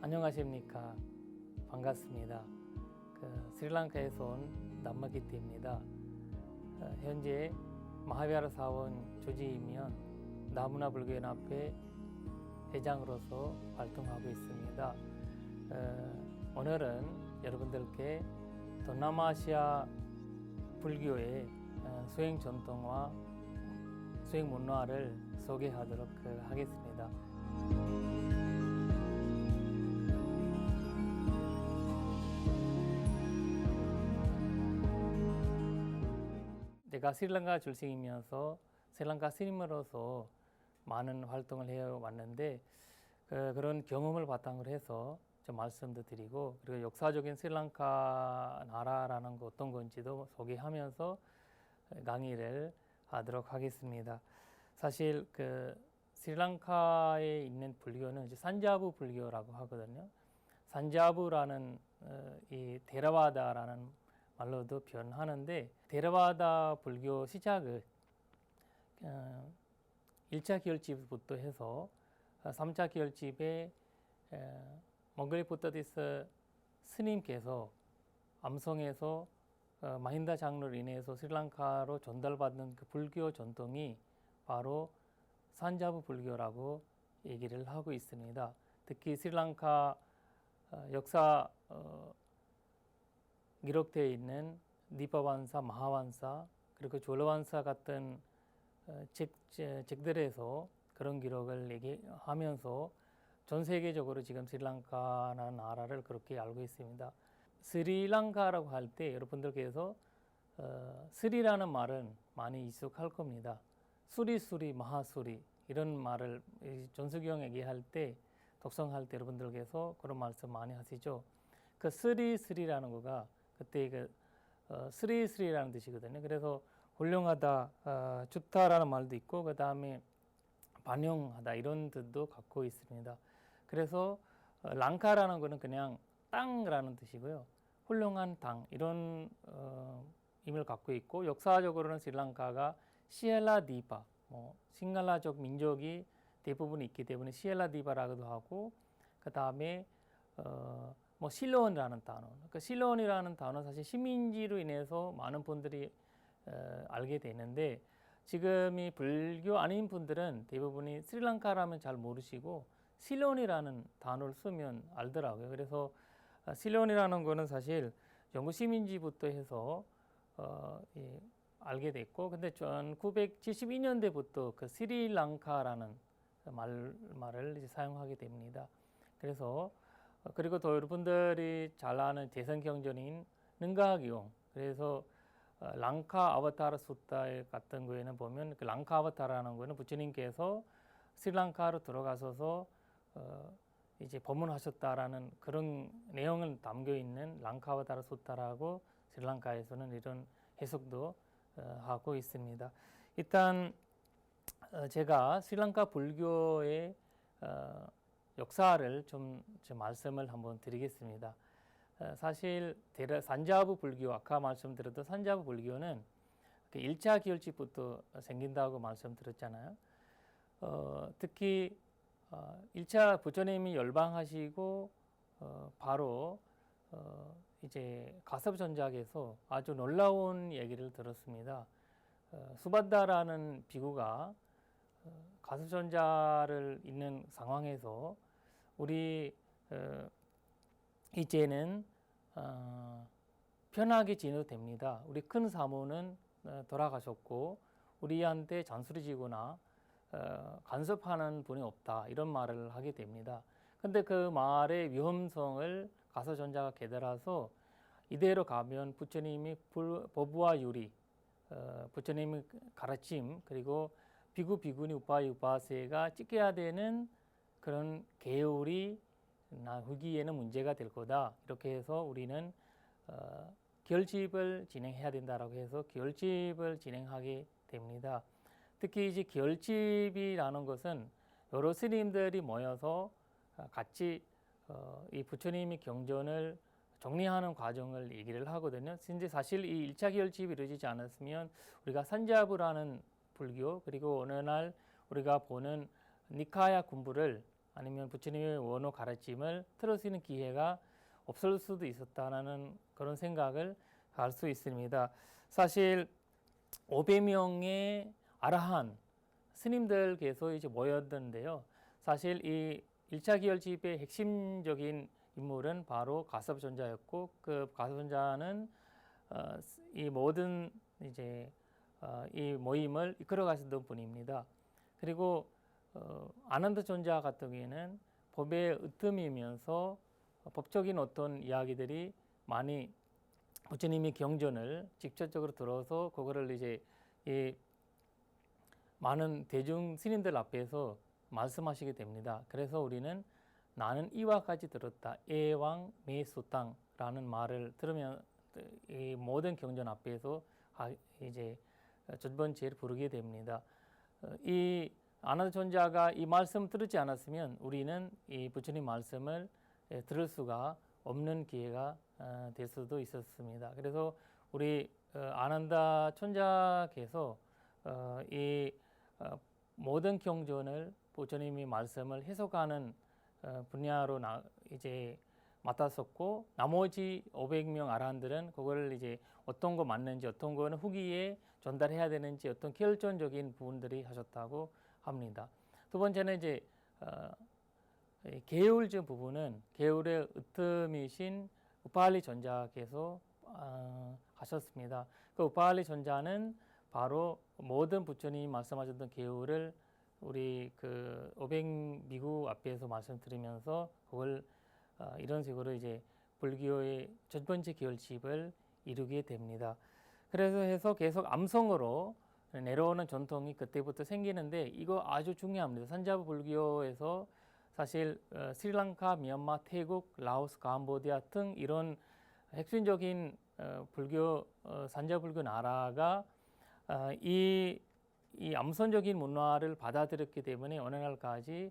안녕하십니까. 반갑습니다. 스리랑카에서 온 남마기띠입니다. 현재 마하비하라 사원 조지이면 나무나 불교연합회 회장으로서 활동하고 있습니다. 오늘은 여러분들께 동남아시아 불교의 수행 전통과 수행 문화를 소개하도록 하겠습니다. 제가 스리랑카 출생이면서 스리랑카 스님으로서 많은 활동을 해왔는데 그런 경험을 바탕으로 해서 좀 말씀도 드리고, 그리고 역사적인 스리랑카 나라라는 거 어떤 건지도 소개하면서 강의를 하도록 하겠습니다. 사실 스리랑카에 있는 불교는 이제 산자부 불교라고 하거든요. 산자부라는 이 데라와다라는 말로도 표현하는데, 데라와다 불교 시작을 1차 기열집부터 해서 3차 기열집에 몽골 부다디스 스님께서 암송에서 마힌다 장로로 인해서 스리랑카로 전달받는 그 불교 전통이 바로 산자부 불교라고 얘기를 하고 있습니다. 특히 스리랑카 역사 기록되어 있는 니파완사, 마하완사, 그리고 졸라완사 같은 책들에서 그런 기록을 얘기하면서 전 세계적으로 지금 스리랑카라는 나라를 그렇게 알고 있습니다. 스리랑카라고 할 때 여러분들께서 스리라는 말은 많이 익숙할 겁니다. 수리수리, 마하수리 이런 말을 전수경 얘기할 때, 독성할 때 여러분들께서 그런 말씀 많이 하시죠. 그 스리라는 거가 그때 스리라는 뜻이거든요. 그래서 훌륭하다, 좋다라는 말도 있고, 그 다음에 반영하다 이런 뜻도 갖고 있습니다. 그래서 랑카라는 거는 그냥 땅이라는 뜻이고요. 훌륭한 땅 이런 의미를 갖고 있고, 역사적으로는 스리랑카가 시엘라디바, 싱갈라족 민족이 대부분 있기 때문에 시엘라디바라고도 하고, 그 다음에 실론이라는 단어. 그러니까 실론이라는 단어 사실 식민지로 인해서 많은 분들이 알게 되는데, 지금 이 불교 아닌 분들은 대부분이 스리랑카라면 잘 모르시고 실론이라는 단어를 쓰면 알더라고요. 그래서 실론이라는 거는 사실 영국 식민지부터 해서 알게 됐고, 근데 1972년대부터 그 스리랑카라는 말을 이제 사용하게 됩니다. 그래서 그리고 또 여러분들이 잘 아는 대선 경전인 능가기용, 그래서 랑카 아바타라 수타 같은 거에는 보면 그 랑카 아바타라는 거는 부처님께서 스리랑카로 들어가셔서 이제 법문하셨다라는 그런 내용을 담겨 있는 랑카 아바타라 수타라고 스리랑카에서는 이런 해석도 하고 있습니다. 일단 제가 스리랑카 불교의 역사를 좀 말씀을 한번 드리겠습니다. 사실 산자부 불교, 아까 말씀드렸던 산자부 불교는 1차 기열집부터 생긴다고 말씀드렸잖아요. 특히 1차 부처님이 열방하시고 바로 이제 가섭전작에서 아주 놀라운 얘기를 들었습니다. 수반다라는 비구가 가섭전자를 있는 상황에서 우리 이제는 편하게 지내도 됩니다. 우리 큰 사모는 돌아가셨고 우리한테 잔소리 지거나 간섭하는 분이 없다, 이런 말을 하게 됩니다. 근데 그 말의 위험성을 가섭전자가 깨달아서 이대로 가면 부처님이 법과 유리, 부처님의 가르침, 그리고 비구, 비구니, 우파이, 우파세가 지켜야 되는 그런 계율이 후기에는 문제가 될 거다. 이렇게 해서 우리는 결집을 진행해야 된다라고 해서 결집을 진행하게 됩니다. 특히 이제 결집이라는 것은 여러 스님들이 모여서 같이 이 부처님의 경전을 정리하는 과정을 얘기를 하거든요. 근데 사실 이 1차 결집이 이루어지지 않았으면 우리가 산자부라는 불교, 그리고 어느 날 우리가 보는 니카야 군부를 아니면 부처님의 원어 가르침을 들을 수 있는 기회가 없을 수도 있었다는 그런 생각을 할 수 있습니다. 사실 500명의 아라한 스님들께서 이제 모였는데요. 사실 이 1차 기열집의 핵심적인 인물은 바로 가섭존자였고, 그 가섭존자는 이 모든 이제 이 모임을 이끌어 가시던 분입니다. 그리고 아난드 존자 같은 경우에는 법의 으뜸이면서 법적인 어떤 이야기들이 많이 부처님이 경전을 직접적으로 들어서 그거를 이제 이 많은 대중 스님들 앞에서 말씀하시게 됩니다. 그래서 우리는 나는 이와 같이 들었다. 애왕 매수땅라는 말을 들으면 이 모든 경전 앞에서 이제 첫 번째를 부르게 됩니다. 이 아난드 존자가 이 말씀 들었지 않았으면 우리는 이 부처님 말씀을 들을 수가 없는 기회가 될 수도 있었습니다. 그래서 우리 아난다 존자께서 이 모든 경전을 부처님이 말씀을 해석하는 분야로 이제 맡았었고, 나머지 500명 아라한들은 그걸 이제 어떤 거 맞는지, 어떤 거는 후기에 전달해야 되는지 어떤 결정적인 부분들이 하셨다고 합니다. 두 번째는 이제 계율적 부분은 계율의 으뜸이신 우파할리 존자께서 하셨습니다. 그 우파할리 존자는 바로 모든 부처님이 말씀하셨던 계율을 우리 그 500미국 앞에서 말씀드리면서 그걸 이런 식으로 이제 불교의 첫 번째 계열집을 이루게 됩니다. 그래서 해서 계속 암송으로 내려오는 전통이 그때부터 생기는데, 이거 아주 중요합니다. 산자부 불교에서 사실 스리랑카, 미얀마, 태국, 라오스, 캄보디아 등 이런 핵심적인 불교 산자불교 나라가 이 암선적인 문화를 받아들였기 때문에 어느 날까지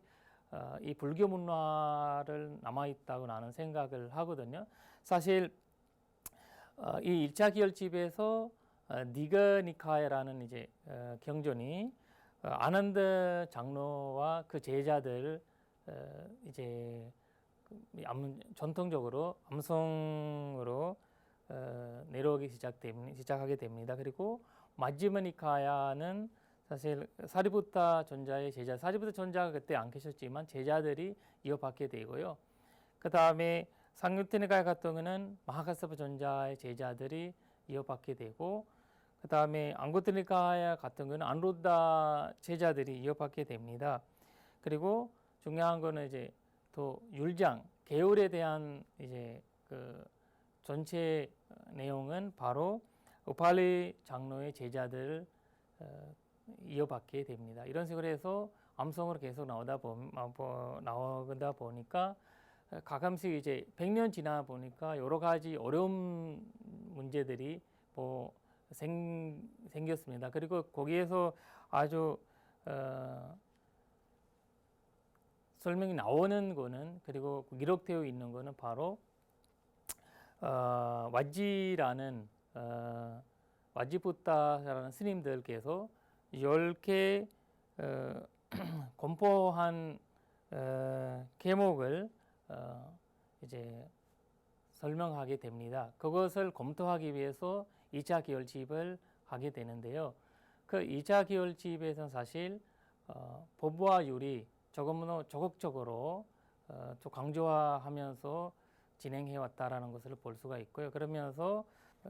이 불교 문화를 남아있다고 나는 생각을 하거든요. 사실 이 1차 기열집에서 니가니카야라는 이제 경전이 아난드 장로와 그 제자들 이제 전통적으로 암송으로 내려오기 시작하게 됩니다. 그리고 마지막 니카야는 사실 사리부타 존자의 제자, 사리부타 존자가 그때 안 계셨지만 제자들이 이어받게 되고요. 그 다음에 상유티니카야 같은 경우는 마하카사파 존자의 제자들이 이어받게 되고, 그 다음에 앙고티니카야 같은 경우는 안루다 제자들이 이어받게 됩니다. 그리고 중요한 거는 이제 또 율장 계율에 대한 이제 그 전체 내용은 바로 우팔리 장로의 제자들을 이어받게 됩니다. 이런 식으로 해서 암송으로 계속 나오다 보니까 가끔씩 이제 100년 지나 보니까 여러 가지 어려운 문제들이 생겼습니다. 그리고 거기에서 아주 설명이 나오는 거는, 그리고 기록되어 있는 거는 바로 와지라는 와지부타라는 스님들께서 10개 공포한 계목을 이제 설명하게 됩니다. 그것을 검토하기 위해서 2차 기열집을 하게 되는데요. 그 2차 기열집에서는 사실 법과 율이 조금 더 적극적으로 좀 강조하면서 진행해 왔다라는 것을 볼 수가 있고요. 그러면서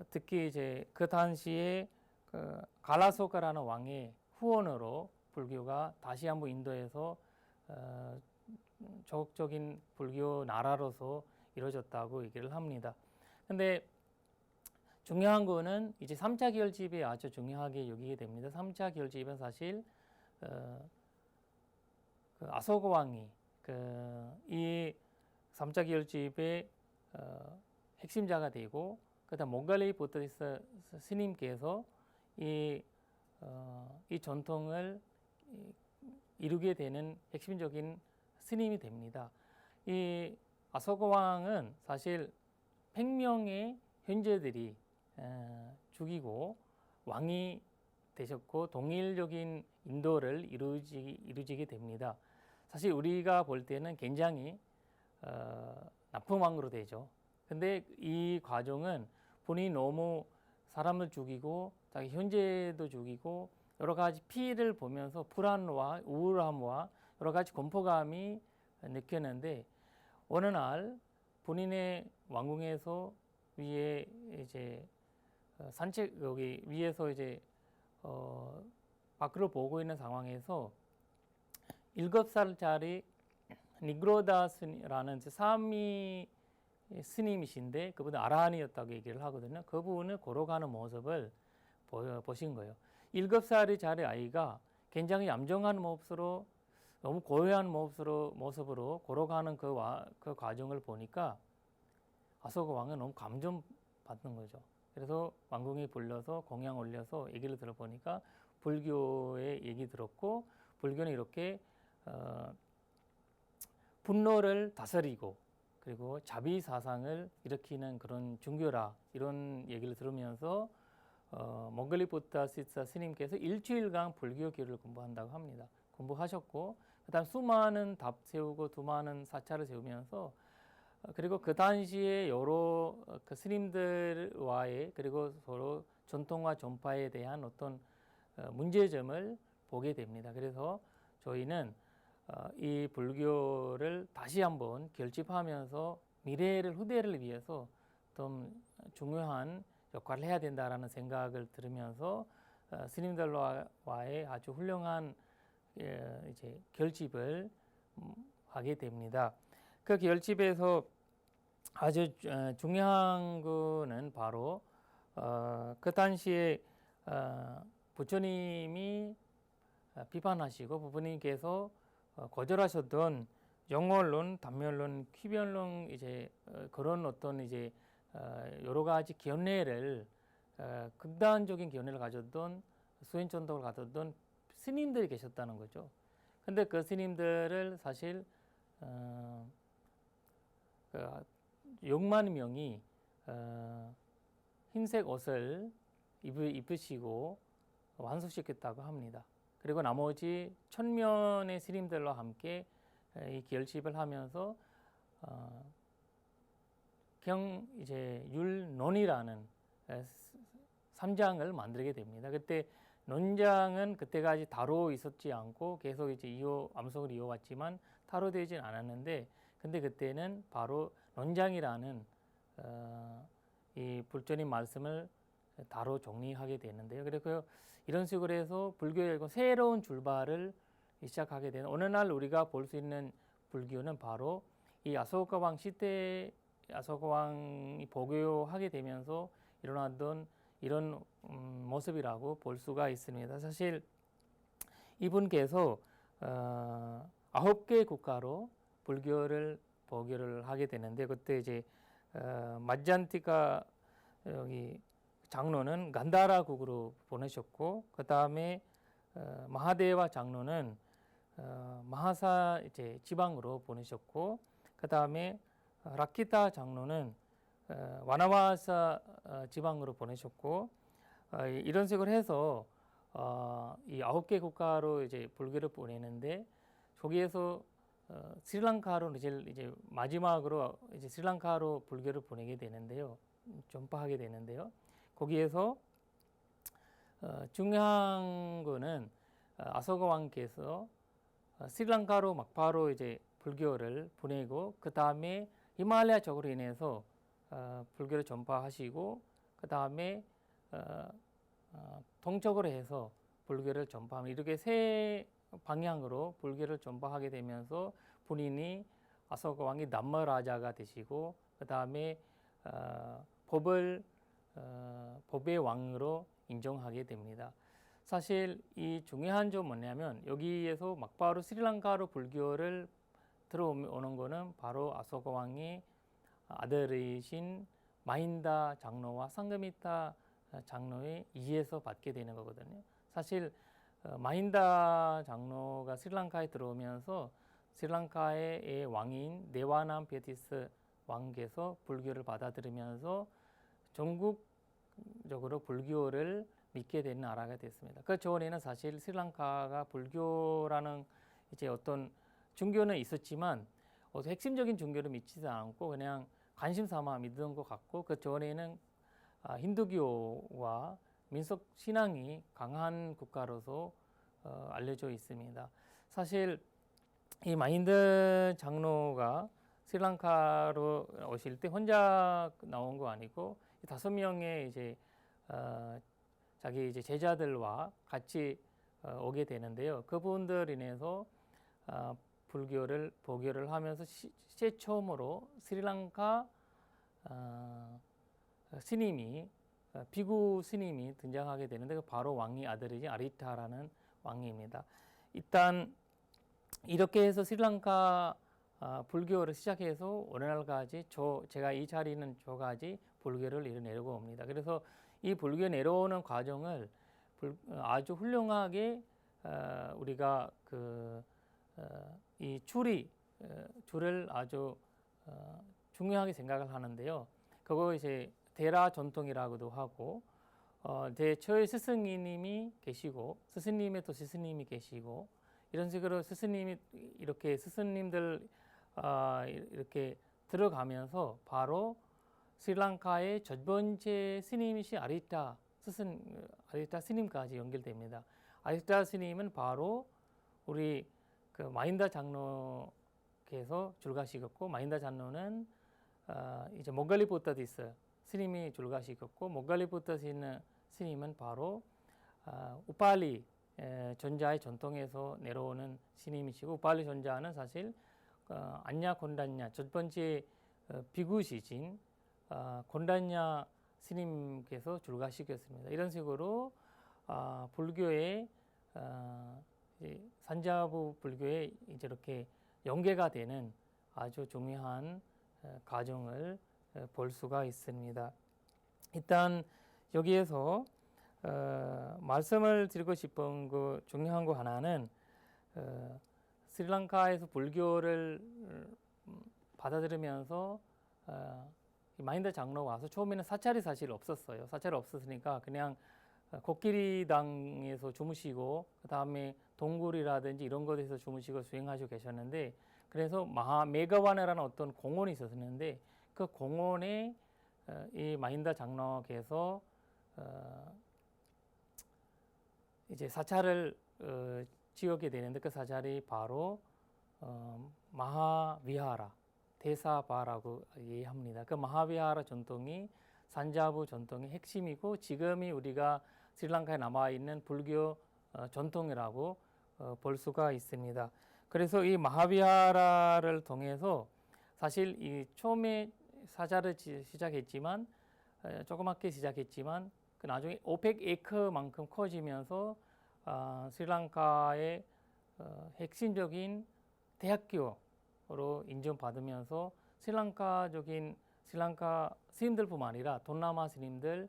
특히 이제 그 당시에 그 갈라소카라는 왕의 후원으로 불교가 다시 한번 인도에서 적극적인 불교 나라로서 이루어졌다고 얘기를 합니다. 근데 중요한 거는 이제 3차 기열집이 아주 중요하게 여기게 됩니다. 3차 기열집은 사실 그 아소가 왕이 이 3차 기열집의 핵심자가 되고, 그다음 몽갈레이 보트리스 스님께서 이 전통을 이루게 되는 핵심적인 스님이 됩니다. 이 아소가 왕은 사실 100명의 현재들이 죽이고 왕이 되셨고 동일적인 인도를 이루지게 됩니다. 사실 우리가 볼 때는 굉장히 나쁜 왕으로 되죠. 근데 이 과정은 본인이 너무 사람을 죽이고 자기 형제도 죽이고 여러 가지 피해를 보면서 불안과 우울함과 여러 가지 공포감이 느꼈는데 어느 날 본인의 왕궁에서 위에 이제 산책 여기 위에서 이제 밖으로 보고 있는 상황에서 7살짜리 니그로다스라는 사미 스님이신데 그분은 아라한이었다고 얘기를 하거든요. 그분을 걸어가는 모습을 보신 거예요. 7살짜리 아이가 굉장히 얌전한 모습으로 너무 고요한 모습으로 걸어가는 그 과정을 보니까 아소가 왕은 너무 감동받는 거죠. 그래서 왕궁에 불러서 공양 올려서 얘기를 들어보니까 불교의 얘기 들었고 불교는 이렇게 분노를 다스리고 그리고 자비 사상을 일으키는 그런 종교라 이런 얘기를 들으면서 몽골리 부다시타 스님께서 일주일간 불교교를 공부한다고 합니다. 공부하셨고 그다음 수많은 답 세우고 수많은 사찰을 세우면서 그리고 그 당시에 여러 그 스님들과의 그리고 서로 전통과 전파에 대한 어떤 문제점을 보게 됩니다. 그래서 저희는 이 불교를 다시 한번 결집하면서 미래를 후대를 위해서 좀 중요한 역할을 해야 된다라는 생각을 들으면서 스님들과의 아주 훌륭한 이제 결집을 하게 됩니다. 그 결집에서 아주 중요한 거는 바로 그 당시에 부처님이 비판하시고 부처님께서 거절하셨던 영월론, 단멸론, 퀴변론 이제 그런 어떤 이제 여러 가지 견해를 극단적인 견해를 가졌던 수행천덕을 가졌던 스님들이 계셨다는 거죠. 근데 그 스님들을 사실 6만 명이 흰색 옷을 입으시고 완수시켰다고 합니다. 그리고 나머지 1000명의 스님들과 함께 이 결집을 하면서 이제 율논이라는 3장을 만들게 됩니다. 그때 논장은 그때까지 타로 있었지 않고 계속 이제 암송을 이어왔지만 타로 되진 않았는데 근데 그때는 바로 논장이라는 이 불조님 말씀을 다로 정리하게 되는데요. 그래서 이런 식으로 해서 불교의 새로운 출발을 시작하게 되는 어느 날 우리가 볼 수 있는 불교는 바로 이 아소카 왕 시대 아소카 왕이 복교하게 되면서 일어났던 이런 모습이라고 볼 수가 있습니다. 사실 이분께서 9개 국가로 불교를 복교를 하게 되는데 그때 이제 마잔티카 여기 장로는 간다라국으로 보내셨고 그 다음에 마하데와 장로는 마하사 이제 지방으로 보내셨고 그 다음에 라키타 장로는 와나와사 지방으로 보내셨고 이런 식으로 해서 이 9개 국가로 이제 불교를 보내는데 거기에서 스리랑카로 이제 마지막으로 이제 스리랑카로 불교를 보내게 되는데요. 전파하게 되는데요. 거기에서 중요한 거는 아소카 왕께서 스리랑카로 막바로 이제 불교를 보내고 그 다음에 히말라야 쪽으로 인해서 불교를 전파하시고 그 다음에 동쪽으로 해서 불교를 전파하면 이렇게 세 방향으로 불교를 전파하게 되면서 본인이 아소카 왕이 남머라자가 되시고 그 다음에 법의 왕으로 인정하게 됩니다. 사실 이 중요한 점 뭐냐면 여기에서 막바로 스리랑카로 불교를 들어오는 거는 바로 아소카 왕의 아들이신 마힌다 장로와 상가미타 장로의 이에서 받게 되는 거거든요. 사실 마힌다 장로가 스리랑카에 들어오면서 스리랑카의 왕인 네와남 베티스 왕께서 불교를 받아들이면서 전국적으로 불교를 믿게 된 나라가 됐습니다. 그 전에는 사실 스리랑카가 불교라는 이제 어떤 종교는 있었지만 핵심적인 종교를 믿지도 않고 그냥 관심 삼아 믿던 것 같고 그 전에는 힌두교와 민속 신앙이 강한 국가로서 알려져 있습니다. 사실 이 마힌다 장로가 스리랑카로 오실 때 혼자 나온 거 아니고 5명의 이제 자기 이제 제자들과 같이 오게 되는데요. 그분들 인해서 불교를 보교를 하면서 최초로 스리랑카 스님이 비구 스님이 등장하게 되는데 바로 왕의 아들이지 아리타라는 왕입니다. 일단 이렇게 해서 스리랑카 불교를 시작해서 오늘날까지 제가 이 자리는 저까지 불교를 이뤄내려고 옵니다. 그래서 이 불교 내려오는 과정을 아주 훌륭하게 우리가 이 줄을 아주 중요하게 생각을 하는데요. 그거 이제 대라 전통이라고도 하고 저희 스승님이 계시고 스승님의 또 스승님이 계시고 이런 식으로 스승님이 이렇게 스승님들 이렇게 들어가면서 바로 스리랑카의 첫 번째 스님이신 아리타 스님까지 연결됩니다. 아리타 스님은 바로 우리 그 마힌다 장로께서 줄가시켰고 마힌다 장로는 이제 모갈리포타디스 스님이 줄가시켰고 모갈리포타디스 스님은 바로 우팔리 전자의 전통에서 내려오는 스님이시고 우팔리 전자는 사실 안냐 곤단냐 첫 번째 비구시진 곤단냐 스님께서 줄가시켰습니다. 이런 식으로 불교의 산자부 불교에 이제 이렇게 연계가 되는 아주 중요한 과정을 볼 수가 있습니다. 일단 여기에서 말씀을 드리고 싶은 그 중요한 거 하나는 스리랑카에서 불교를 받아들이면서 마힌다 장로가 와서 처음에는 사찰이 사실 없었어요. 사찰이 없었으니까 그냥 코끼리당에서 주무시고 그 다음에 동굴이라든지 이런 곳에서 주무시고 수행하시고 계셨는데 그래서 메가와네라는 어떤 공원이 있었는데 그 공원에 이 마힌다 장로께서 이제 사찰을 지었게 되는데 그 사찰이 바로 마하비하라 대사바라고 이해합니다. 그 마하비하라 전통이 산자부 전통의 핵심이고 지금이 우리가 스리랑카에 남아있는 불교 전통이라고 볼 수가 있습니다. 그래서 이 마하비하라를 통해서 사실 이 처음에 사찰을 시작했지만 조그맣게 시작했지만 그 나중에 500에이커만큼 커지면서 스리랑카의 핵심적인 대학교로 인정받으면서 스리랑카 스님들뿐만 아니라 동남아 스님들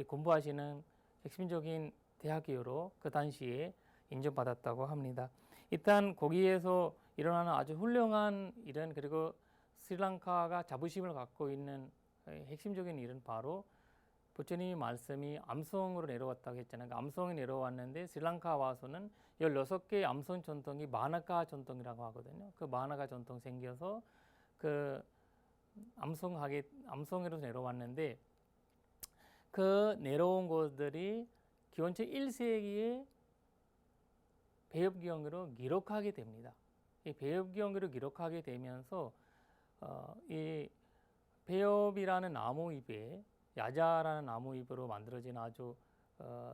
공부하시는 핵심적인 대학교로 그 당시에 인정받았다고 합니다. 일단 거기에서 일어나는 아주 훌륭한 일은 그리고 스리랑카가 자부심을 갖고 있는 핵심적인 일은 바로 부처님이 말씀이 암송으로 내려왔다고 했잖아요. 암송이 내려왔는데 스리랑카 와서는 16개의 암송 전통이 마나카 전통이라고 하거든요. 그 마나카 전통 생겨서 그 암송으로 내려왔는데 그 내려온 것들이 기원전 1세기에 배엽경으로 기록하게 됩니다. 이 배엽경으로 기록하게 되면서 이 배엽이라는 나무잎에 야자라는 나무잎으로 만들어진 아주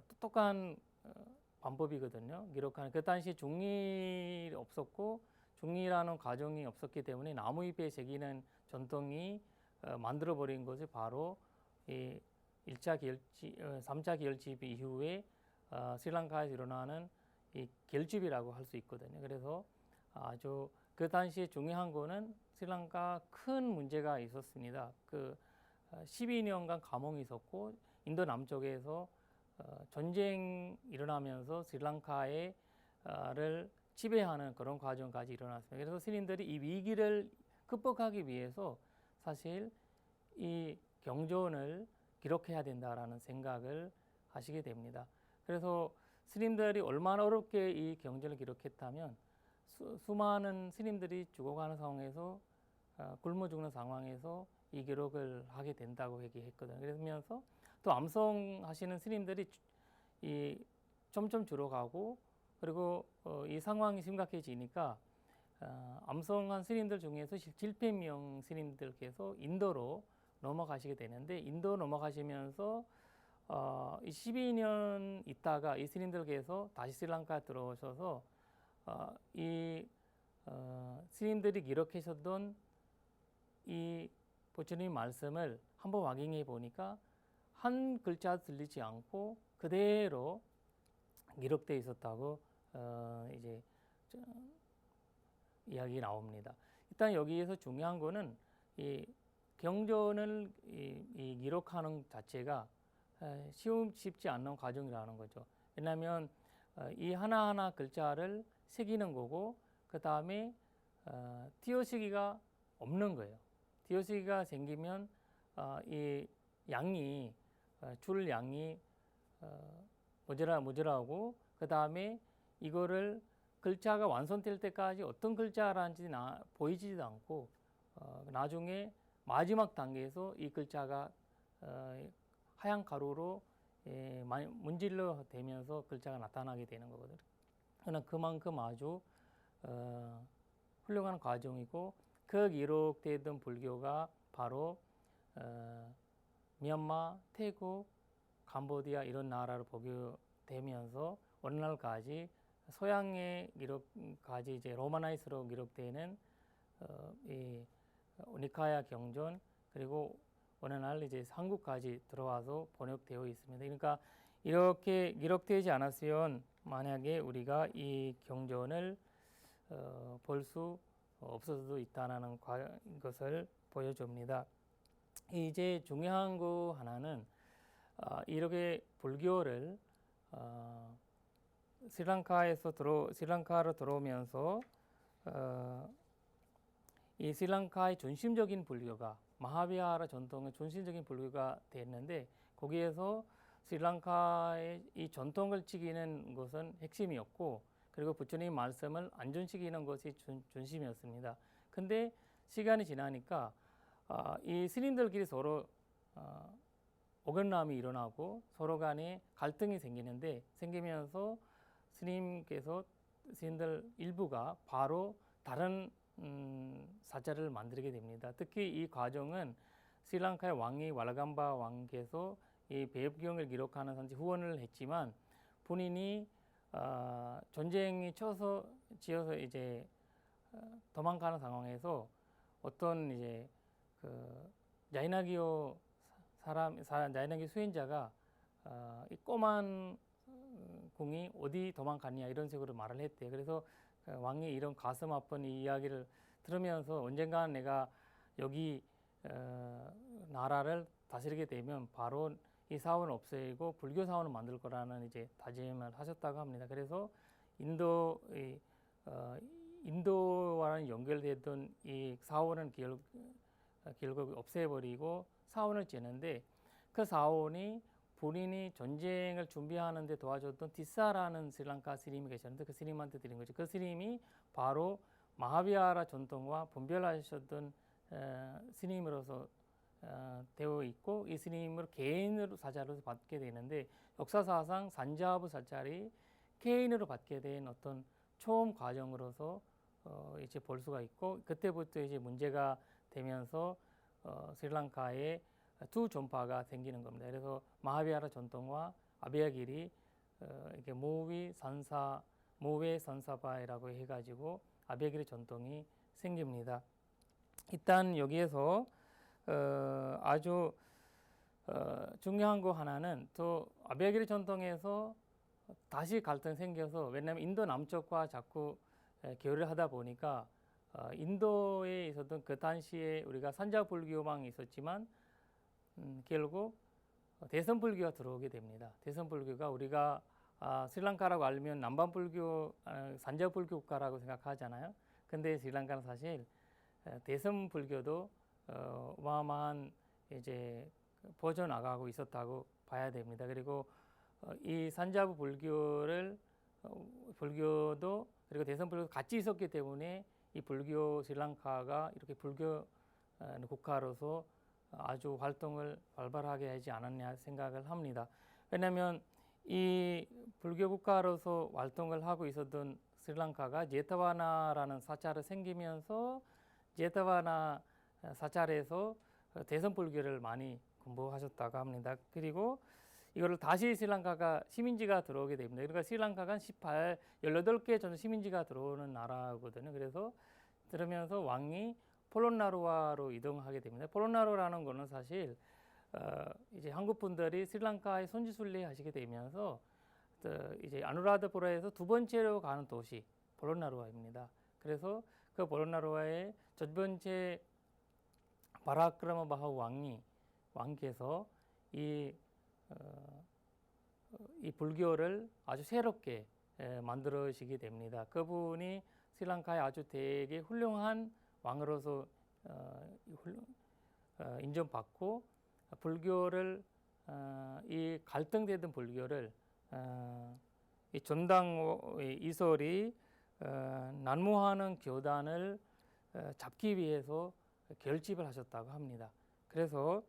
똑똑한 방법이거든요. 기록하는 그 당시 중리이 없었고 중리라는 과정이 없었기 때문에 나무잎에 새기는 전통이 만들어버린 것이 바로 이 1차 결집, 3차 결집 이후에 스리랑카에서 일어나는 이 결집이라고 할 수 있거든요. 그래서 아주 그 당시에 중요한 거는 스리랑카 큰 문제가 있었습니다. 그 12년간 감옥이 있었고 인도 남쪽에서 전쟁 일어나면서 스리랑카를 지배하는 그런 과정까지 일어났습니다. 그래서 스님들이 이 위기를 극복하기 위해서 사실 이 경전을 기록해야 된다라는 생각을 하시게 됩니다. 그래서 스님들이 얼마나 어렵게 이 경전을 기록했다면 수많은 스님들이 죽어가는 상황에서 굶어 죽는 상황에서 이 기록을 하게 된다고 얘기했거든요. 그러면서 또 암송하시는 스님들이 이 점점 줄어가고 그리고 이 상황이 심각해지니까 암송한 스님들 중에서 질폐명 스님들께서 인도로 넘어가시게 되는데 인도 넘어가시면서 12년 있다가 이 스님들께서 다시 스리랑카 들어오셔서 이 스님들이 기록하셨던 이 부처님 말씀을 한번 확인해 보니까 한 글자 들리지 않고 그대로 기록되어 있었다고 이제 이야기 나옵니다. 일단 여기에서 중요한 거는 이 경전을 이 기록하는 자체가 쉽지 않는 과정이라는 거죠. 왜냐하면 이 하나하나 글자를 새기는 거고 그 다음에 띄어쓰기가 없는 거예요. 띄어쓰기가 생기면 이 양이 줄 양이 모자라고 그 다음에 이거를 글자가 완성될 때까지 어떤 글자라는지 보이지도 않고 나중에 마지막 단계에서 이 글자가 하얀 가루로 문질러 되면서 글자가 나타나게 되는 거거든요. 그러나 그만큼 아주 훌륭한 과정이고 그 기록되던 불교가 바로 미얀마, 태국, 캄보디아 이런 나라로 보교되면서 오늘날까지 서양의 기록까지 이제 로마나이스로 기록되는 이 니카야 경전 그리고 오늘날 이제 한국까지 들어와서 번역되어 있습니다. 그러니까 이렇게 기록되지 않았으면 만약에 우리가 이 경전을 볼 수 없을 수도 있다는 것을 보여줍니다. 이제 중요한 거 하나는 이렇게 불교를 스리랑카로 들어오면서 이 스리랑카의 중심적인 불교가 마하비하라 전통의 중심적인 불교가 됐는데 거기에서 스리랑카의 이 전통을 지키는 것은 핵심이었고 그리고 부처님 말씀을 안전시키는 것이 중심이었습니다. 근데 시간이 지나니까 이 스님들끼리 서로 어긋남이 일어나고 서로 간에 갈등이 생기면서 스님들 일부가 바로 다른 사자를 만들게 됩니다. 특히 이 과정은 스리랑카의 왕이 왈감바 왕께서 이 배엽경을 기록하는 선지 후원을 했지만 본인이 전쟁이 지어서 이제 도망가는 상황에서 어떤 이제 그 야이나기요 야이나기 수행자가 이 꼬만 궁이 어디 도망갔냐 이런 식으로 말을 했대요. 그래서 왕이 이런 가슴 아픈 이 이야기를 들으면서 언젠간 내가 여기 나라를 다스리게 되면 바로 이 사원을 없애고 불교 사원을 만들 거라는 이제 다짐을 하셨다고 합니다. 그래서 인도와는 연결되던 이 사원은 결국 없애버리고 사원을 지는데 그 사원이 본인이 전쟁을 준비하는데 도와줬던 디사라는 스리랑카 스님이 계셨는데 그 스님한테 드린 거죠. 그 스님이 바로 마하비하라 전통과 분별하셨던 스님으로서 되어 있고 이 스님을 개인으로 사자로서 받게 되는데 역사사상 산자부 사찰이 개인으로 받게 된 어떤 처음 과정으로서 이제 볼 수가 있고 그때부터 이제 문제가 되면서 스리랑카에 두 전파가 생기는 겁니다. 그래서 마하비하라 전통과 아베야길이 이렇게 모웨 산사바이라고 해가지고 아베야길의 전통이 생깁니다. 일단 여기에서 아주 중요한 거 하나는 또 아베야길의 전통에서 다시 갈등이 생겨서 왜냐하면 인도 남쪽과 자꾸 교류를 하다 보니까 인도에 있었던 그 당시에 우리가 산자불교망이 있었지만 결국 대선불교가 들어오게 됩니다. 대선불교가 우리가 스리랑카라고 알면 남반불교, 산자불교 국가라고 생각하잖아요. 근데 스리랑카는 사실 대선불교도 어마어마한 이제 퍼져나가고 있었다고 봐야 됩니다. 그리고 이 산자부 불교를 불교도 그리고 대선 불교도 같이 있었기 때문에 이 불교 스리랑카가 이렇게 불교 국가로서 아주 활동을 활발하게 하지 않았냐 생각을 합니다. 왜냐하면 이 불교 국가로서 활동을 하고 있었던 스리랑카가 제타와나라는 사찰이 생기면서 제타와나 사찰에서 대선 불교를 많이 공부하셨다고 합니다. 그리고 이거를 다시 스리랑카가 시민지가 들어오게 됩니다. 그러니까 스리랑카가 18개 정도 시민지가 들어오는 나라거든요. 그래서 그러면서 왕이 폴론나루와로 이동하게 됩니다. 폴론나루라는 거는 사실 이제 한국 분들이 스리랑카에 선지순례 하시게 되면서 이제 아누라다푸라에서 두 번째로 가는 도시 폴론나루와입니다. 그래서 그 폴론나루와의 첫 번째 바라크라마바하 왕께서 이 불교를 아주 새롭게 만들어지게 됩니다. 그분이 스리랑카의 아주 되게 훌륭한 왕으로서 인정받고 불교를 이 갈등되던 불교를 이 전당 이설이 난무하는 교단을 잡기 위해서 결집을 하셨다고 합니다. 그래서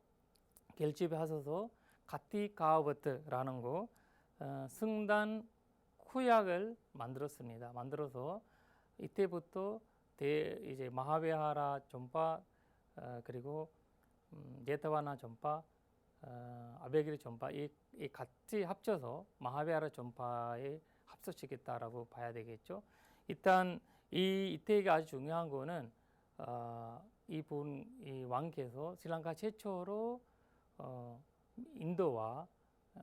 결집을 하셔서 가티카우버트라는 거 승단 쿠약을 만들었습니다. 만들어서 이때부터 이제 마하베하라 전파 그리고 제타와나 전파 아베기리 전파 이 같이 합쳐서 마하베하라 전파에 합쳐지겠다라고 봐야 되겠죠. 일단 이때가 아주 중요한 거는 이 왕께서 스리랑카 최초로 인도와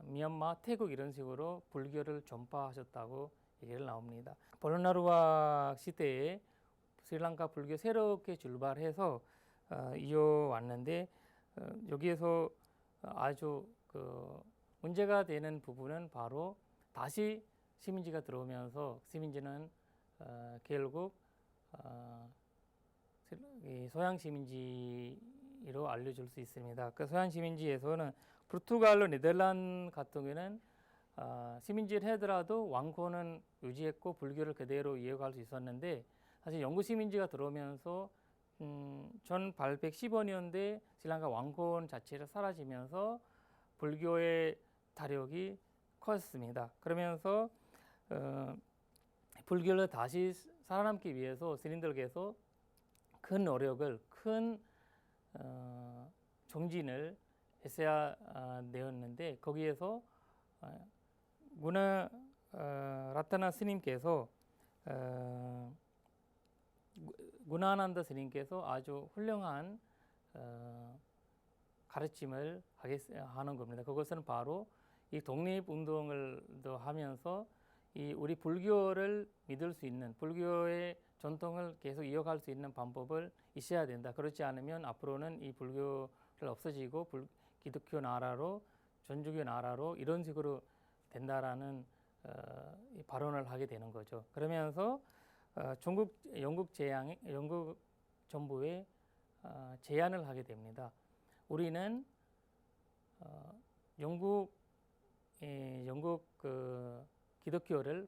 미얀마, 태국 이런 식으로 불교를 전파하셨다고 얘기를 나옵니다. 폴론나루와 시대에 스리랑카 불교 새롭게 출발해서 이어왔는데 여기에서 아주 문제가 되는 부분은 바로 다시 시민지가 들어오면서 시민지는 결국 소양 시민지로 알려줄 수 있습니다. 그 소양 시민지에서는 포르투갈로 네덜란드 같은 경우에는 시민지를 하더라도 왕권은 유지했고 불교를 그대로 이어갈 수 있었는데 사실 영국 시민지가 들어오면서 1815년대 스리랑카 왕권 자체가 사라지면서 불교의 타력이 컸습니다. 그러면서 불교를 다시 살아남기 위해서 스님들께서 큰 노력을 큰 정진을 했어야 되었는데 거기에서 라타나 스님께서 구나난다 스님께서 아주 훌륭한 가르침을 하는 겁니다. 그것은 바로 이 독립운동을 하면서 우리 불교를 믿을 수 있는 불교의 전통을 계속 이어갈 수 있는 방법을 있어야 된다. 그렇지 않으면 앞으로는 이 불교를 없어지고 기독교 나라로 전주교 나라로 이런 식으로 된다라는 발언을 하게 되는 거죠. 그러면서 영국 정부에 제안을 하게 됩니다. 우리는 영국 기독교를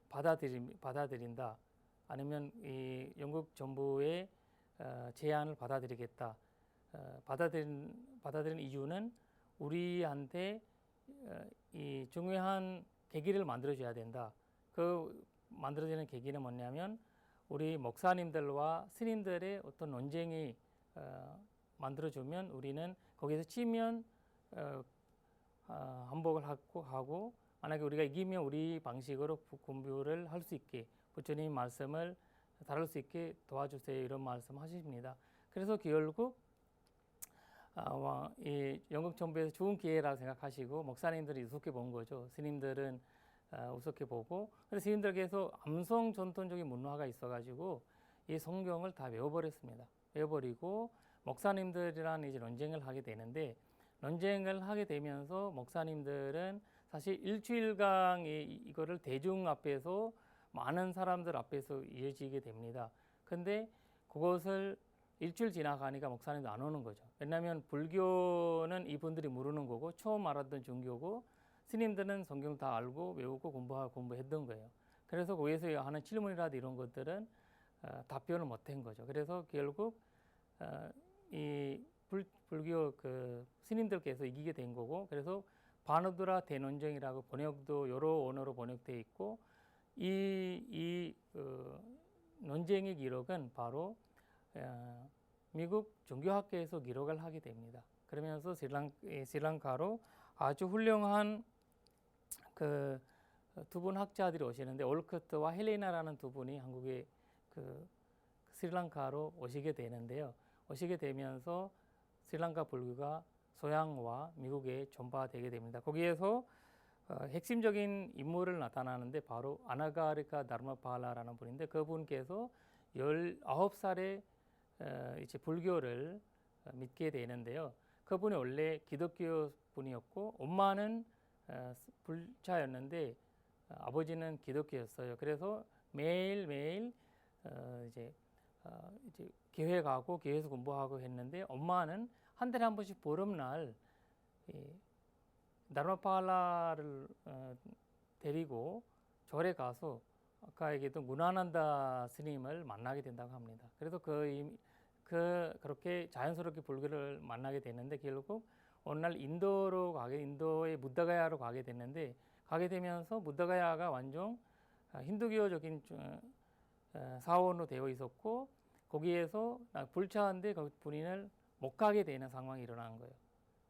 받아들인다. 아니면 이 영국 정부의 제안을 받아들이겠다. 받아들인 이유는 우리한테 이 중요한 계기를 만들어줘야 된다. 그 만들어지는 계기는 뭐냐면 우리 목사님들과 스님들의 어떤 논쟁이 만들어주면 우리는 거기서 치면 한복을 하고 만약에 우리가 이기면 우리 방식으로 공부를 할 수 있게 부처님 말씀을 다룰 수 있게 도와주세요 이런 말씀 하십니다. 그래서 결국 이 영국 정부에서 좋은 기회라고 생각하시고 목사님들이 우습게 본 거죠. 스님들은 우습게 보고 그래서 스님들께서 암송 전통적인 문화가 있어가지고 이 성경을 다 외워버렸습니다. 외워버리고 목사님들이랑 이제 논쟁을 하게 되는데 논쟁을 하게 되면서 목사님들은 사실 일주일간 이거를 대중 앞에서 많은 사람들 앞에서 이어지게 됩니다. 근데 그것을 일주일 지나가니까 목사님도 안 오는 거죠. 왜냐하면 불교는 이분들이 모르는 거고 처음 알았던 종교고 스님들은 성경 다 알고 외우고 공부했던 거예요. 그래서 거기에서 하는 질문이라도 이런 것들은 답변을 못한 거죠. 그래서 결국 이 불교 그 스님들께서 이기게 된 거고, 그래서 바누드라 대논쟁이라고 번역도 여러 언어로 번역되어 있고, 이 논쟁의 기록은 바로 미국 종교학계에서 기록을 하게 됩니다. 그러면서 스리랑카로 아주 훌륭한 그 두 분 학자들이 오시는데, 올커트와 헬레나라는 두 분이 한국에 그 스리랑카로 오시게 되는데요. 오시게 되면서 스리랑카 불교가 서양과 미국에 전파되게 됩니다. 거기에서 핵심적인 인물을 나타나는데 바로 아나가리카 다르마팔라라는 분인데, 그분께서 19살에 이제 불교를 믿게 되는데요. 그분이 원래 기독교 분이었고 엄마는 불자였는데 아버지는 기독교였어요. 그래서 매일매일 이제 교회 가고 교회에서 공부하고 했는데, 엄마는 한 달에 한 번씩 보름날 다르마팔라를 데리고 절에 가서 아까 얘기했던 무나난다 스님을 만나게 된다고 합니다. 그래서 그렇게 자연스럽게 불교를 만나게 되는데, 결국 어느 날 인도의 부다가야로 가게 됐는데, 가게 되면서 부다가야가 완전 힌두교적인 사원으로 되어 있었고, 거기에서 불자인데 그 본인을 못 가게 되는 상황이 일어난 거예요.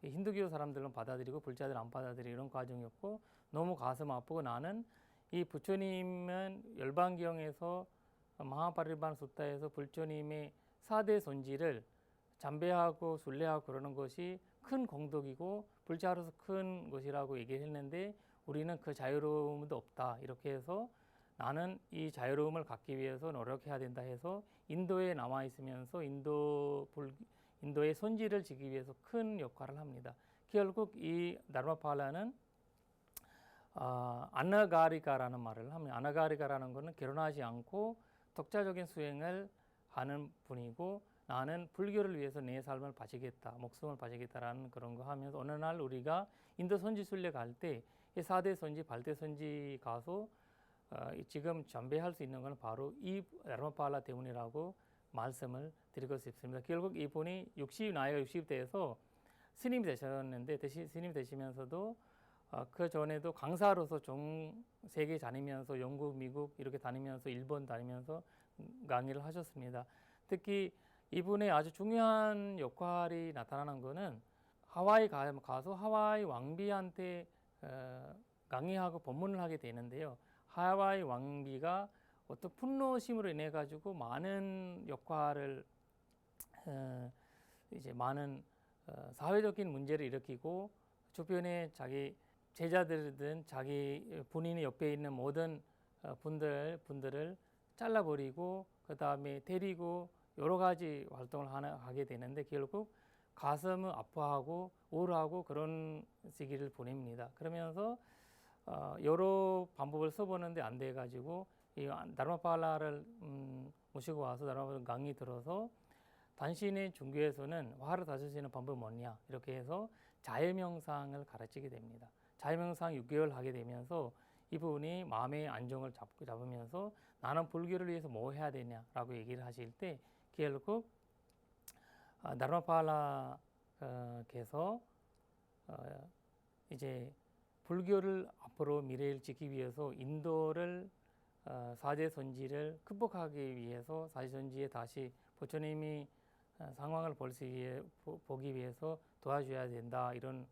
힌두교 사람들은 받아들이고 불자들 안 받아들이고 이런 과정이었고, 너무 가슴 아프고, 나는 이 부처님은 열반경에서 마하파리반 수타에서 부처님의 4대 손질을 잠배하고 순례하고 그러는 것이 큰 공덕이고 불자로서 큰 것이라고 얘기를 했는데, 우리는 그 자유로움도 없다. 이렇게 해서 나는 이 자유로움을 갖기 위해서 노력해야 된다 해서 인도에 남아 있으면서 인도의 손질을 지기 위해서 큰 역할을 합니다. 결국 이 다르마팔라는 아나가리카라는 말을 합니다. 아나가리카라는 것은 결혼하지 않고 독자적인 수행을 하는 분이고, 나는 불교를 위해서 내 삶을 바치겠다, 목숨을 바치겠다라는 그런 거 하면서, 어느 날 우리가 인도 선지 순례 갈 때 이 4대 선지, 발대 선지 가서 지금 전배할 수 있는 것은 바로 이 다르마팔라 때문이라고 말씀을 드리고 싶습니다. 결국 이분이 나이가 60대에서 스님이 되셨는데, 스님이 되시면서도 그 전에도 강사로서 전 세계 다니면서 영국, 미국 이렇게 다니면서 일본 다니면서 강의를 하셨습니다. 특히 이분의 아주 중요한 역할이 나타나는 것은 하와이 가서 하와이 왕비한테 강의하고 법문을 하게 되는데요. 하와이 왕비가 어떤 분노심으로 인해 가지고 많은 역할을 이제 많은 사회적인 문제를 일으키고, 주변에 자기 제자들이든 자기 본인의 옆에 있는 모든 분들을 잘라버리고 그 다음에 때리고 여러 가지 활동을 하게 되는데, 결국 가슴을 아파하고 우울하고 그런 시기를 보냅니다. 그러면서 여러 방법을 써보는데 안 돼가지고 이 다르마팔라를 모시고 와서 다르마팔라 강의 들어서, 당신의 종교에서는 화를 다스릴 수 있는 방법이 뭐냐, 이렇게 해서 자유명상을 가르치게 됩니다. 자유명상 6개월 하게 되면서 이분이 마음의 안정을 잡으면서 나는 불교를 위해서 뭐 해야 되냐라고 얘기를 하실 때, 결국 다르마팔라께서 이제 불교를 앞으로 미래를 지키기 위해서 인도를 사제 선지를 극복하기 위해서 사제 선지에 다시 부처님이 상황을 보기 위해서 도와줘야 된다, 이런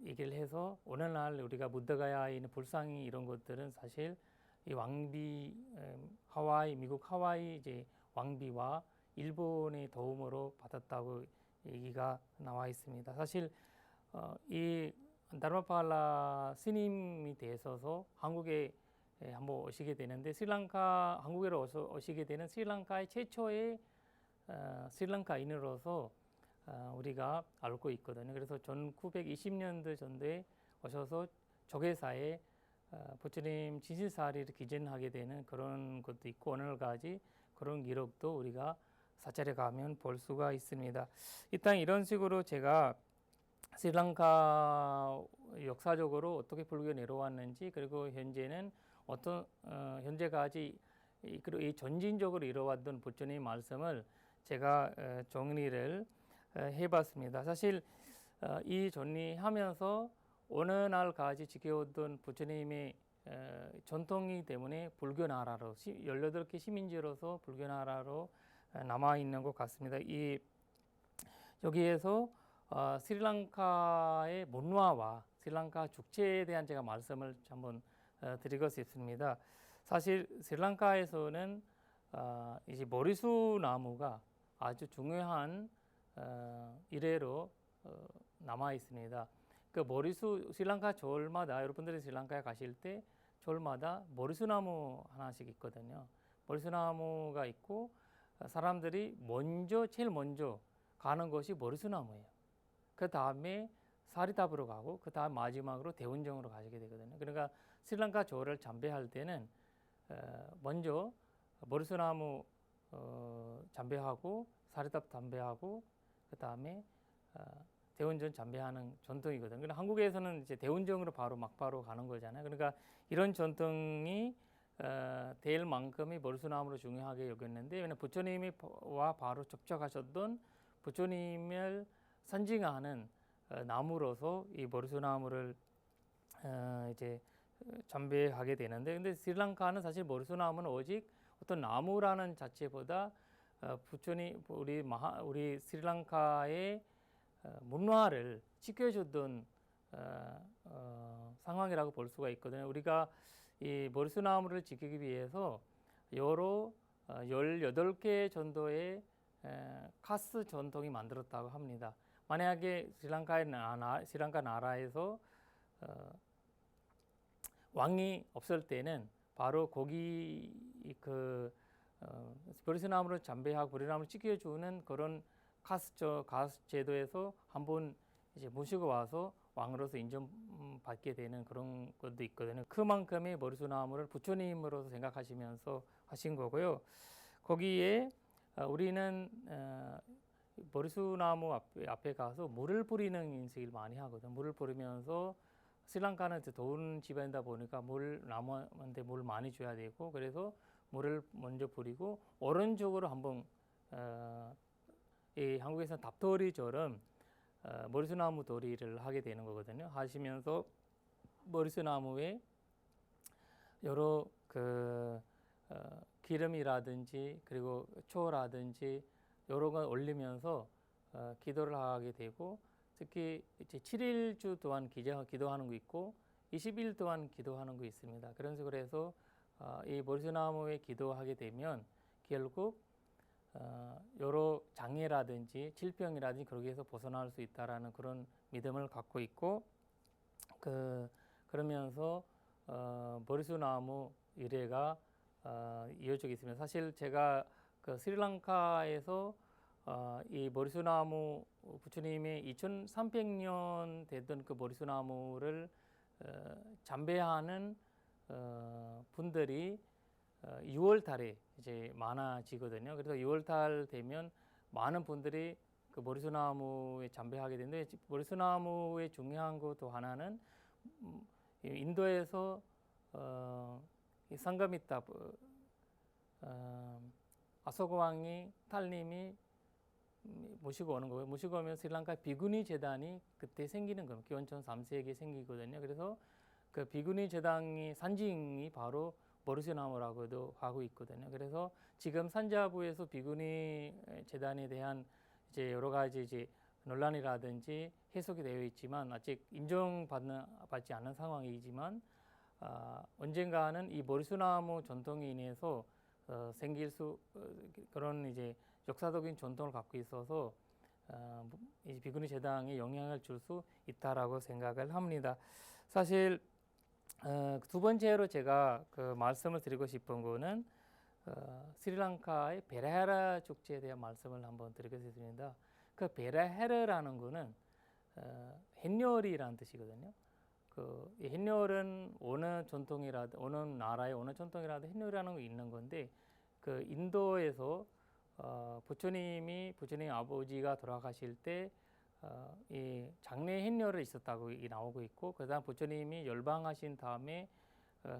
얘기를 해서, 오늘날 우리가 부다가야에 있는 불상이 이런 것들은 사실 이 왕비, 미국 하와이 이제 왕비와 일본의 도움으로 받았다고 얘기가 나와 있습니다. 사실 이 다르마팔라 스님이 되셔서 한국에 한번 오시게 되는데, 한국으로 오시게 되는 스리랑카의 최초의 스리랑카인으로서 우리가 알고 있거든요. 그래서 1920년도 전도에 오셔서 조계사에 부처님 진실사리를 기증하게 되는 그런 것도 있고, 오늘까지 그런 기록도 우리가 사찰에 가면 볼 수가 있습니다. 일단 이런 식으로 제가 스리랑카 역사적으로 어떻게 불교가 내려왔는지, 그리고 현재는 어떤 현재까지 이 전진적으로 이뤄왔던 부처님의 말씀을 제가 정리를 해봤습니다. 사실 이 정리하면서 어느 날까지 지켜오던 부처님의 전통이기 때문에 불교 나라로 18개 시민지로서 불교 나라로 남아 있는 것 같습니다. 여기에서 스리랑카의 문화와 스리랑카 축제에 대한 제가 말씀을 한번 드리고 싶습니다. 사실 스리랑카에서는 이제 머리수 나무가 아주 중요한 일회로 남아 있습니다. 그 머리수 스리랑카 절마다 여러분들이 스리랑카에 가실 때 절마다 머리수 나무 하나씩 있거든요. 머리수 나무가 있고 사람들이 제일 먼저 가는 것이 머리수 나무예요. 그 다음에 사리탑으로 가고 그 다음 마지막으로 대원정으로 가시게 되거든요. 그러니까 스리랑카 절을 참배할 때는 먼저 머리수나무 참배하고 사리탑 참배하고 그 다음에 대원정 참배하는 전통이거든요. 그러나 한국에서는 이제 대원정으로 바로 가는 거잖아요. 그러니까 이런 전통이 될 만큼의 머리수나무로 중요하게 여겼는데, 왜냐하면 부처님과 바로 접촉하셨던 부처님을 상징하는 나무로서 이 머리수나무를 이제 참배하게 되는데, 근데 스리랑카는 사실 머리수나무는 오직 어떤 나무라는 자체보다 부처님 우리 스리랑카의 문화를 지켜줬던 상황이라고 볼 수가 있거든요. 우리가 이 머리수나무를 지키기 위해서 여러 18개 정도의 카스 전통이 만들었다고 합니다. 만약에 스리랑카 나라에서 왕이 없을 때는 바로 거기 머리수나무를 참배하고 머리나무를 지켜주는 그런 카스 제도에서 한번 이제 모시고 와서 왕으로서 인정받게 되는 그런 것도 있거든요. 그만큼의 머리수나무를 부처님으로서 생각하시면서 하신 거고요. 거기에 우리는 머리수나무 앞에 가서 물을 뿌리는 인식을 많이 하거든요. 물을 뿌리면서 스리랑카는 더운 지방이다 보니까 나무한테 물 많이 줘야 되고, 그래서 물을 먼저 뿌리고 오른쪽으로 한번 이 한국에서는 답돌이처럼 머리수나무 도리를 하게 되는 거거든요. 하시면서 머리수나무에 여러 기름이라든지 그리고 초라든지 여러 걸 올리면서 기도를 하게 되고, 특히 이제 7일주 동안 기도하는 거 있고 20일 동안 기도하는 거 있습니다. 그런 식으로 해서 이 머리수나무에 기도하게 되면 결국 여러 장애라든지 질병이라든지 거기에서 벗어날 수 있다라는 그런 믿음을 갖고 있고, 그러면서 머리수나무 일회가 이어지고 있습니다. 사실 제가 스리랑카에서 이 머리수나무 부처님의 2300년 되던 그 머리수나무를 참배하는 분들이 6월 달에 이제 많아지거든요. 그래서 6월 달 되면 많은 분들이 그 머리수나무에 참배하게 되는데, 머리수나무의 중요한 것도 하나는 인도에서 상가미타 아소카 왕이 탈님이 모시고 오는 거예요. 모시고 오면 스리랑카 비구니 재단이 그때 생기는 거예요. 기원전 3세기에 생기거든요. 그래서 그 비구니 재단이 상징이 바로 머리수나무라고도 하고 있거든요. 그래서 지금 산자부에서 비구니 재단에 대한 이제 여러 가지 이제 논란이라든지 해석이 되어 있지만 아직 인정받지 않는 상황이지만, 언젠가는 이 머리수나무 전통에 인해서 생길 그런 이제 역사적인 전통을 갖고 있어서 이 비구니 재단에 영향을 줄 수 있다라고 생각을 합니다. 사실 두 번째로 제가 말씀을 드리고 싶은 거는 스리랑카의 베라헤라 축제에 대한 말씀을 한번 드리겠습니다. 그 베라헤라라는 거는 햇열이라는 뜻이거든요. 이 햇열은 어느 나라의 어느 전통이라도 햇열이라는 거 있는 건데, 인도에서 부처님 아버지가 돌아가실 때 이 장래 행렬을 있었다고 나오고 있고, 그다음 부처님이 열방하신 다음에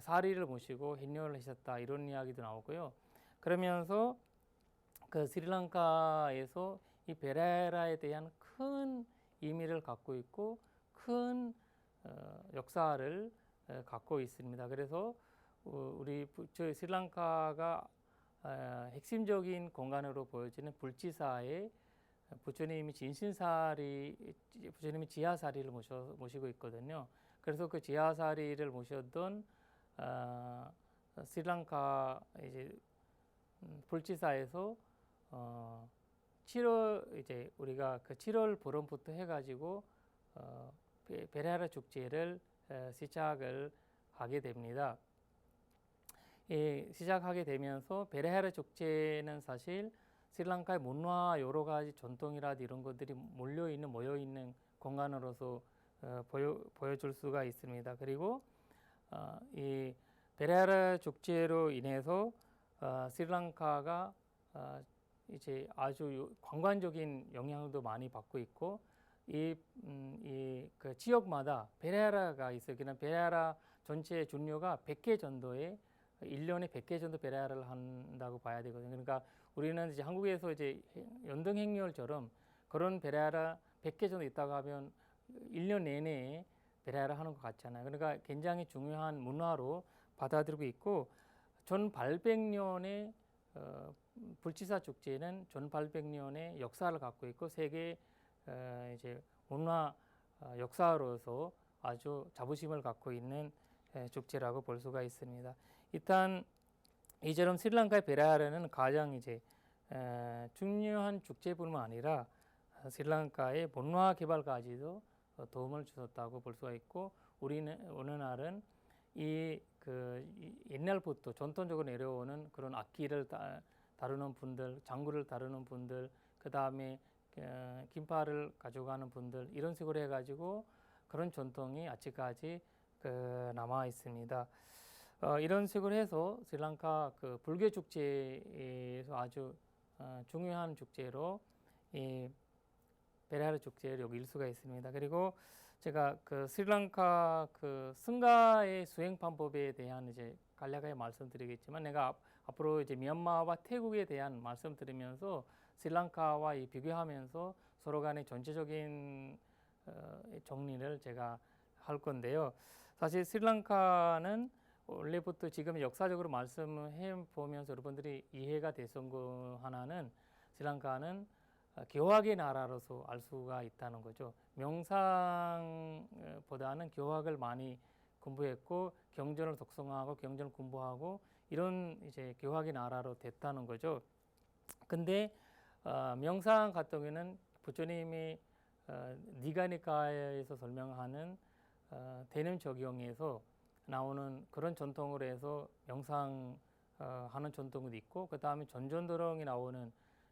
사리를 모시고 행렬을 하셨다 이런 이야기도 나오고요. 그러면서 그 스리랑카에서 이 베레라에 대한 큰 의미를 갖고 있고 큰 역사를 갖고 있습니다. 그래서 우리 스리랑카가 핵심적인 공간으로 보여지는 불지사에 부처님이 부처님이 지하사리를 모시고 있거든요. 그래서 그 지하사리를 모셨던 스리랑카 이제 불지사에서 7월 이제 우리가 그 7월 보름부터 해가지고 베레하라 축제를 시작을 하게 됩니다. 시작하게 되면서 베레하라 축제는 사실 스리랑카의 문화 여러 가지 전통이라든지 이런 것들이 모여 있는 공간으로서 보여줄 수가 있습니다. 그리고 이 베레하라 축제로 인해서 스리랑카가 이제 아주 관광적인 영향도 많이 받고 있고 그 지역마다 베레하라가 있어요. 그냥 베레하라 전체 준료가 100개 정도의 1년에 100개 정도 베레하라를 한다고 봐야 되거든요. 그러니까 우리는 이제 한국에서 이제 연등행렬처럼 그런 베레하라 100개 정도 있다고 하면 1년 내내 베레하라 하는 것 같잖아요. 그러니까 굉장히 중요한 문화로 받아들이고 있고 1800년의 불지사 축제는 1800년의 역사를 갖고 있고 세계 이제 문화 역사로서 아주 자부심을 갖고 있는 축제라고 볼 수가 있습니다. 일단 이처럼 스리랑카의 베레하라는 가장 이제 중요한 축제뿐만 아니라 스리랑카의 문화 개발까지도 도움을 주었다고 볼 수가 있고 우리는 어느 날은 옛날부터 전통적으로 내려오는 그런 악기를 다루는 분들, 장구를 다루는 분들, 그 다음에 긴팔을 가져가는 분들 이런 식으로 해가지고 그런 전통이 아직까지 남아 있습니다. 이런 식으로 해서 스리랑카 그 불교 축제에서 아주 중요한 축제로 이 베레하라 축제를 여길 수가 있습니다. 그리고 제가 그 스리랑카 그 승가의 수행 방법에 대한 이제 간략하게 말씀드리겠지만 내가 앞으로 이제 미얀마와 태국에 대한 말씀드리면서 스리랑카와 비교하면서 서로 간의 전체적인 정리를 제가 할 건데요. 사실 스리랑카는 원래부터 지금 역사적으로 말씀해 보면서 여러분들이 이해가 됐던 거 하나는 스리랑카는 교학의 나라로서 알 수가 있다는 거죠. 명상보다는 교학을 많이 공부했고 경전을 독송하고 경전을 공부하고 이런 이제 교학의 나라로 됐다는 거죠. 근데 명상 같은 경우에는 부처님이 니가니카에서 설명하는 대념 적용에서 나오는 그런 전통으로 해서 명상 하는 전통도 있고 그 다음에 전전도령이 나오는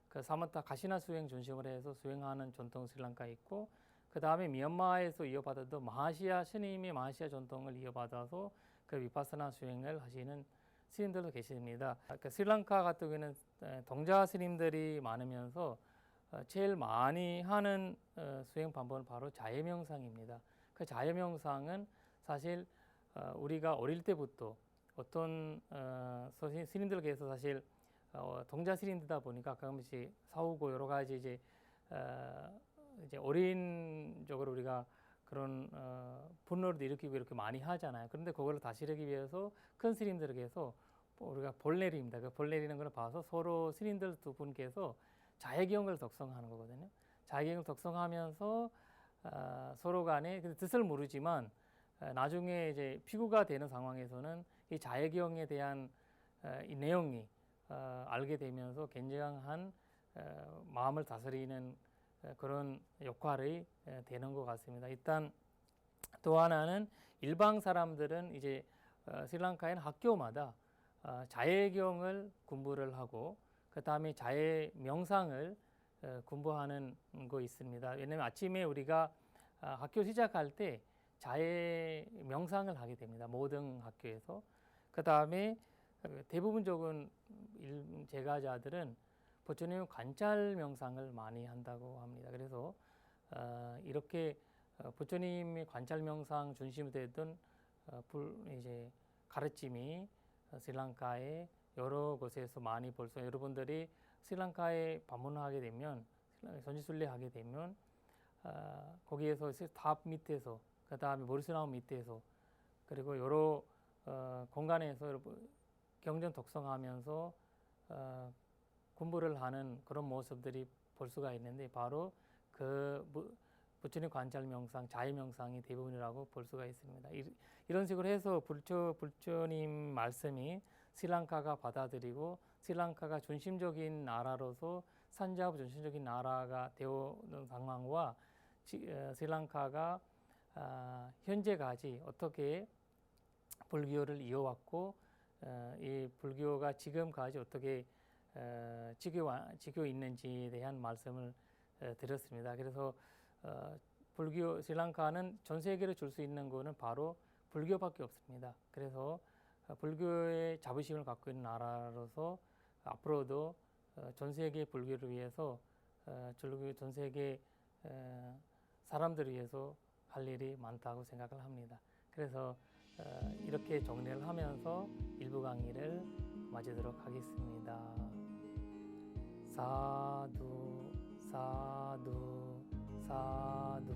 그 사마타 가시나 수행 중심으로 해서 수행하는 전통 스리랑카에 있고 그 다음에 미얀마에서 이어받았던 마하시아 스님의 마하시아 전통을 이어받아서 그 비파사나 수행을 하시는 스님들도 계십니다. 그러니까 스리랑카 같은 경우에는 동자 스님들이 많으면서 제일 많이 하는 수행 방법은 바로 자해명상입니다. 그 자해명상은 사실 우리가 어릴 때부터 어떤 스님들께서 사실 동자 스님들다 보니까 가끔씩 싸우고 여러 가지 이제 어린적으로 우리가 그런 분노를 일으키고 이렇게 많이 하잖아요. 그런데 그걸 다스리기 위해서 큰 스님들에게서 우리가 볼내리입니다. 그 볼내리는 걸 봐서 서로 스님들 두 분께서 자해경을 독송하는 거거든요. 자해경을 독송하면서 서로 간에 뜻을 모르지만 나중에 이제 피구가 되는 상황에서는 이 자해경에 대한 이 내용이 알게 되면서 굉장한 마음을 다스리는 그런 역할이 되는 것 같습니다. 일단 또 하나는 일반 사람들은 이제 스리랑카에는 학교마다 자해경을 공부를 하고 그 다음에 자해 명상을 공부하는 거 있습니다. 왜냐하면 아침에 우리가 학교 시작할 때 자해 명상을 하게 됩니다. 모든 학교에서. 그 다음에 대부분적인 제가자들은 부처님 관찰 명상을 많이 한다고 합니다. 그래서 이렇게 부처님의 관찰 명상 중심이 되던 이제 가르침이 스리랑카의 여러 곳에서 많이 벌써 여러분들이 스리랑카에 방문하게 되면 전지순례 하게 되면 거기에서 탑 밑에서 그 다음에 모리스나무 밑에서 그리고 여러 공간에서 여러분 경전 독성하면서 공부를 하는 그런 모습들이 볼 수가 있는데 바로 그 부처님 관찰 명상, 자의 명상이 대부분이라고 볼 수가 있습니다. 이런 식으로 해서 부처님 말씀이 스리랑카가 받아들이고 스리랑카가 중심적인 나라로서 산자부 중심적인 나라가 되어오는 상황과 스리랑카가 현재까지 어떻게 불교를 이어왔고 이 불교가 지금까지 어떻게 지켜 있는지에 대한 말씀을 드렸습니다. 그래서 불교 스리랑카는 전 세계로 줄 수 있는 것은 바로 불교밖에 없습니다. 그래서 불교의 자부심을 갖고 있는 나라로서 앞으로도 전 세계 불교를 위해서 전 세계 사람들을 위해서 할 일이 많다고 생각을 합니다. 그래서 이렇게 정리를 하면서 일부 강의를 마치도록 하겠습니다. 사두 사두 사두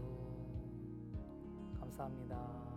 감사합니다.